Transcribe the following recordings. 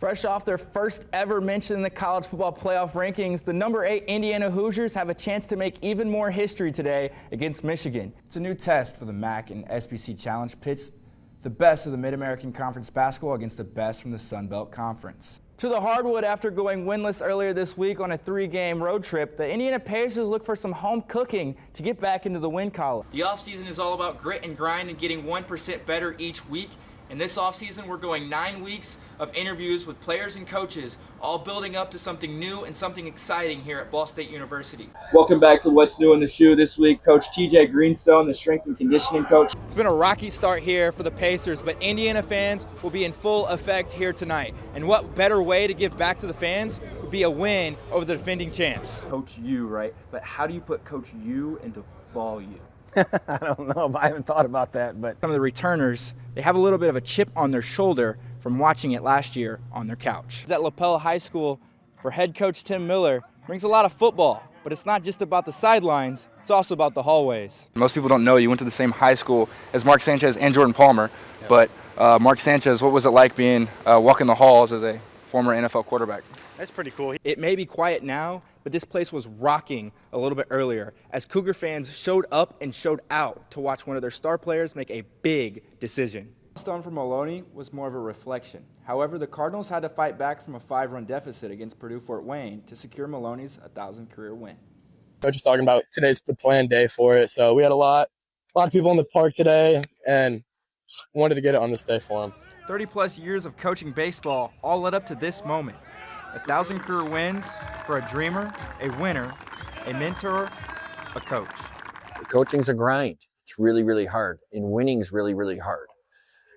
Fresh off their first ever mention in the college football playoff rankings, the number 8 Indiana Hoosiers have a chance to make even more history today against Michigan. It's a new test for the MAC and SBC Challenge, pits the best of the Mid-American Conference basketball against the best from the Sun Belt Conference. To the hardwood after going winless earlier this week on a 3-game road trip, the Indiana Pacers look for some home cooking to get back into the win column. The offseason is all about grit and grind and getting 1% better each week. And this offseason, we're going 9 weeks of interviews with players and coaches, all building up to something new and something exciting here at Ball State University. Welcome back to What's New in the Shoe. This week, Coach TJ Greenstone, the strength and conditioning coach. It's been a rocky start here for the Pacers, but Indiana fans will be in full effect here tonight. And what better way to give back to the fans would be a win over the defending champs. Coach U, right? But how do you put Coach U into Ball U? I don't know. I haven't thought about that, but Some of the returners, they have a little bit of a chip on their shoulder from watching it last year on their couch. At Lapel High School, for head coach Tim Miller, brings a lot of football, but it's not just about the sidelines, it's also about the hallways. Most people don't know you went to the same high school as Mark Sanchez and Jordan Palmer, but Mark Sanchez, what was it like being walking the halls as a former NFL quarterback? That's pretty cool. It may be quiet now, but this place was rocking a little bit earlier as Cougar fans showed up and showed out to watch one of their star players make a big decision. Milestone for Maloney was more of a reflection. However, the Cardinals had to fight back from a 5-run deficit against Purdue Fort Wayne to secure Maloney's 1,000 career win. Coach was talking about today's the planned day for it, so we had a lot of people in the park today, and just wanted to get it on this day for them. 30-plus years of coaching baseball all led up to this moment. 1,000 career wins for a dreamer, a winner, a mentor, a coach. coaching's a grind. It's really, really hard, and winning's really, really hard.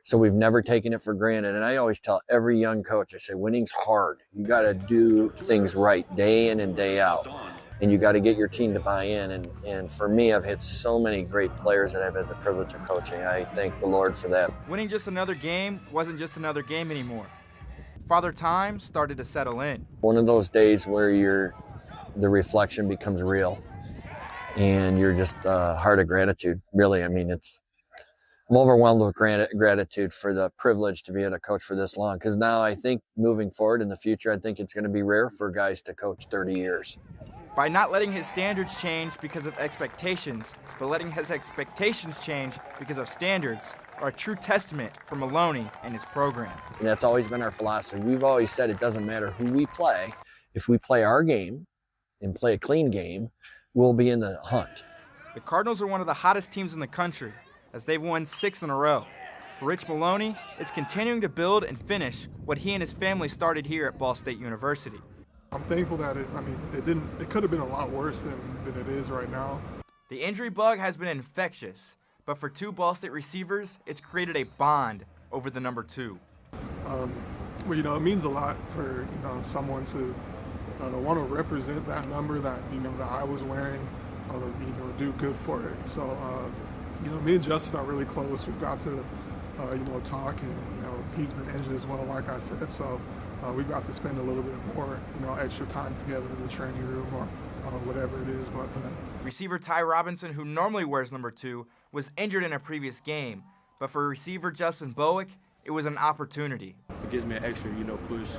So we've never taken it for granted. And I always tell every young coach, I say, winning's hard. You got to do things right day in and day out. And you got to get your team to buy in. And for me, I've had so many great players that I've had the privilege of coaching. I thank the Lord for that. Winning just another game wasn't just another game anymore. Father Time started to settle in. One of those days where the reflection becomes real. And you're just heart of gratitude, really. I mean, I'm overwhelmed with gratitude for the privilege to be able to coach for this long. Because now I think moving forward in the future, I think it's going to be rare for guys to coach 30 years. By not letting his standards change because of expectations, but letting his expectations change because of standards, are a true testament for Maloney and his program. And that's always been our philosophy. We've always said it doesn't matter who we play. If we play our game and play a clean game, we'll be in the hunt. The Cardinals are one of the hottest teams in the country, as they've won 6 in a row. For Rich Maloney, it's continuing to build and finish what he and his family started here at Ball State University. I'm thankful that it could have been a lot worse than it is right now. The injury bug has been infectious, but for two Ball State receivers, it's created a bond over the number 2. Well, it means a lot for someone to want to represent that number that that I was wearing, do good for it. So me and Justin are really close. We've got to talk, and he's been injured as well, like I said. So we've got to spend a little bit more extra time together in the training room or whatever it is. But receiver Ty Robinson, who normally wears number 2, was injured in a previous game, but for receiver Justin Bowick, it was an opportunity. It gives me an extra, push,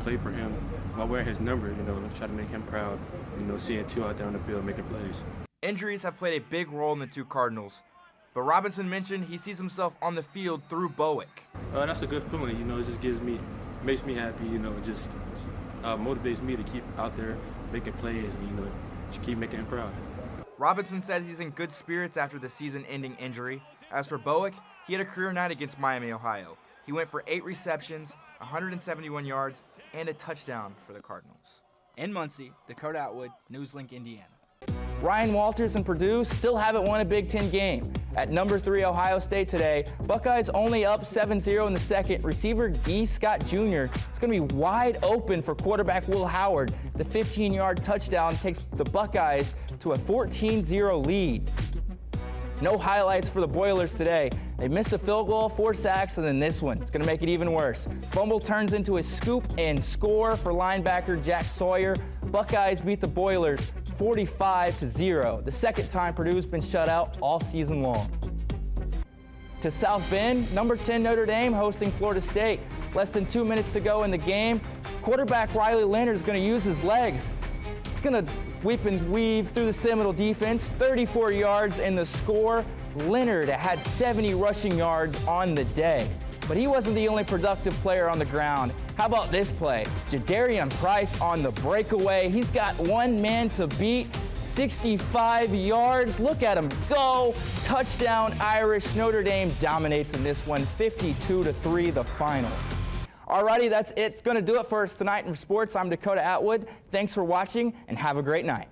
play for him. By wearing his number, try to make him proud, seeing 2 out there on the field making plays. Injuries have played a big role in the two Cardinals, but Robinson mentioned he sees himself on the field through Bowick. That's a good feeling, it just makes me happy, it just motivates me to keep out there making plays and, just keep making him proud. Robinson says he's in good spirits after the season-ending injury. As for Bowick, he had a career night against Miami, Ohio. He went for 8 receptions, 171 yards, and a touchdown for the Cardinals. In Muncie, Dakota Atwood, NewsLink, Indiana. Ryan Walters and Purdue still haven't won a Big Ten game. At number 3 Ohio State today, Buckeyes only up 7-0 in the second. Receiver Gee Scott Jr. is going to be wide open for quarterback Will Howard. The 15-yard touchdown takes the Buckeyes to a 14-0 lead. No highlights for the Boilers today. They missed a field goal, 4 sacks, and then this one. It's going to make it even worse. Fumble turns into a scoop and score for linebacker Jack Sawyer. Buckeyes beat the Boilers 45-0. The second time Purdue's been shut out all season long. to South Bend. Number 10 Notre Dame hosting Florida State. Less than 2 minutes to go in the game. Quarterback Riley Leonard is going to use his legs. It's going to whip and weave through the Seminole defense. 34 yards in the score. Leonard had 70 rushing yards on the day. But he wasn't the only productive player on the ground. How about this play? Jadarian Price on the breakaway. He's got one man to beat. 65 yards. Look at him go. Touchdown Irish. Notre Dame dominates in this one, 52-3 the final. Alrighty, that's it. It's going to do it for us tonight in sports. I'm Dakota Atwood. Thanks for watching and have a great night.